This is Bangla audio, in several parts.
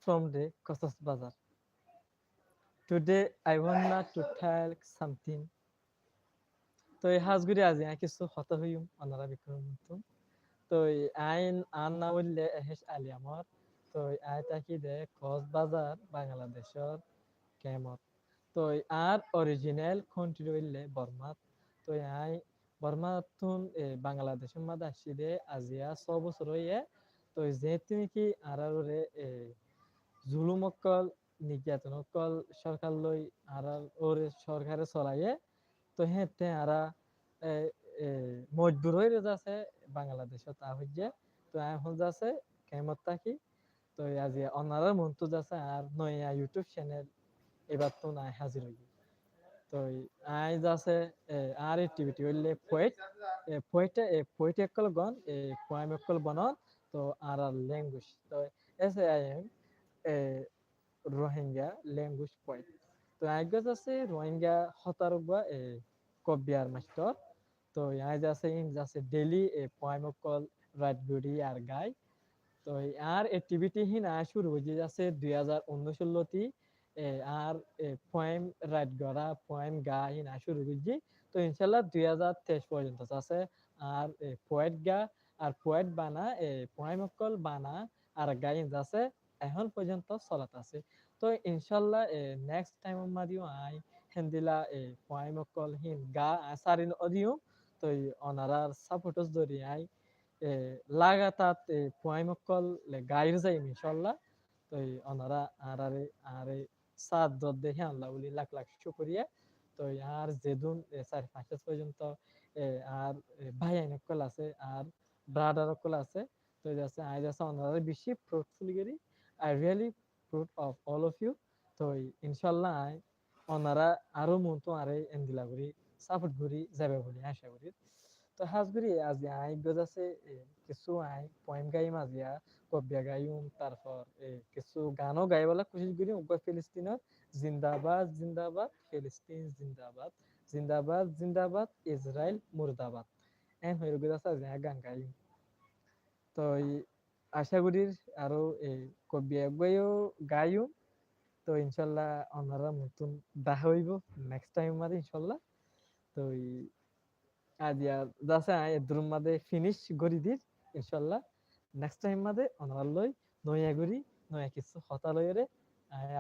from the Kosas Bazaar. Today I want to tell something. তো এই হাজগুড়ি আজ কিছু হতা হইম অনারা বিক্রম মতো তো আইন আন না বললে এহেস আলি আমার তো আই তাকি দে কক্সবাজার বাংলাদেশের কেমত তো আর অরিজিনাল কান্ট্রি হইলে বর্মাত তো আই বর্মাতুন বাংলাদেশের মধ্যে আসি দে আজিয়া 6 বছর হইয়ে তো যেহেতু কি আর জুলুমকল নির্যাতনকল সরকার লই আর ওরে সরকারে চলাইয়ে তো হেতে আরা মজবুর হয়ে যাচ্ছে বাংলাদেশত আহ্যে তো এখন যাচ্ছে কেমত থাকি তো আজি অনারা মন্তু যাচ্ছে আর নয়া ইউটিউব চ্যানেল এবার তো নাই হাজির হই তো আই যাচ্ছে আর এক্টিভিটি হইলে পোয়েট একল গন পোয়েম একল বনত তো আর ল্যাঙ্গুয়েজ তো এসে I am Rohingya language poet তো আগে আছে রোহিঙ্গা হতারবা কবিয়ার মাস্টার তো আজ আছে ইন যাচ্ছে ডেইলি পোয়েম কল রাইট গুডি আর গাই তো আর অ্যাক্টিভিটি হিন শুরু হয়ে যাচ্ছে 2019 লতি আর পোয়েম রাইট গড়া পোয়েম গা হিন শুরু হয়েছি তো ইনশাল্লাহ 2023 পর্যন্ত আছে আর পোয়েট গা আর পোয়েট বানা পোয়েম কল বানা আর গাইন যাচ্ছে এখন পর্যন্ত চলাত আছে তো ইনশাল্লাহ নেক্সট টাইম মাদিও আই হেন্দিলা পোয়েম কল হিন গা সারিন অদিও তো অনারার সাপোর্টস ধরি আই লাগাতার পোয়াইমকল গাইর যাই ইনশাল্লাহ তো ওনারা আরে সাত দর দেখে আল্লাহ বলি লাখ লাখ শুকরিয়া তো আর যেদিন 4-5 পর্যন্ত আর ভাই আইনকল আছে আর ব্রাদার অকল আছে তো যাচ্ছে আই যাচ্ছে ওনারা বেশি ফ্রুটফুল করি I really proud of all of you তো ইনশাল্লাহ আই ওনারা আরো মন তো আরে এন্দিলা করি সাপোর্ট করি যাবে বলি আশা করি তো হাজগুড়ি আজ আই গজাছে কিছু আই পয়েম গাই মাজিয়া কবিয়া গাইম তারপর কিছু গানও গাই বলা কোশিশ করি উগ্র ফিলিস্তিনের জিন্দাবাদ জিন্দাবাদ ফিলিস্তিন জিন্দাবাদ জিন্দাবাদ জিন্দাবাদ ইসরায়েল মুর্দাবাদ এন হয়ে গজাছে আজ গান গাইম তো আশা করি আরো কবিয়া গাইও গাইম তো ইনশাল্লাহ ওনারা নতুন দেখা হইব নেক্সট টাইম মাঝে ইনশাল্লাহ তো আদিয়া যাচ্ছে এদুর মাঝে ফিনিশ করি দিস ইনশাল্লাহ নেক্সট টাইম মাঝে অনার লই নয়া করি নয়া কিছু হতা লইরে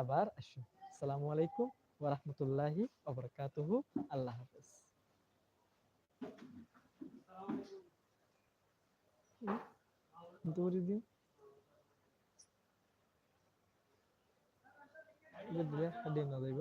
আবার আসুন আসসালামু আলাইকুম ওয়া রাহমাতুল্লাহি ওয়া বারাকাতুহু আল্লাহ হাফেজ দৌড়ি দিন দিলে দিন না যাইব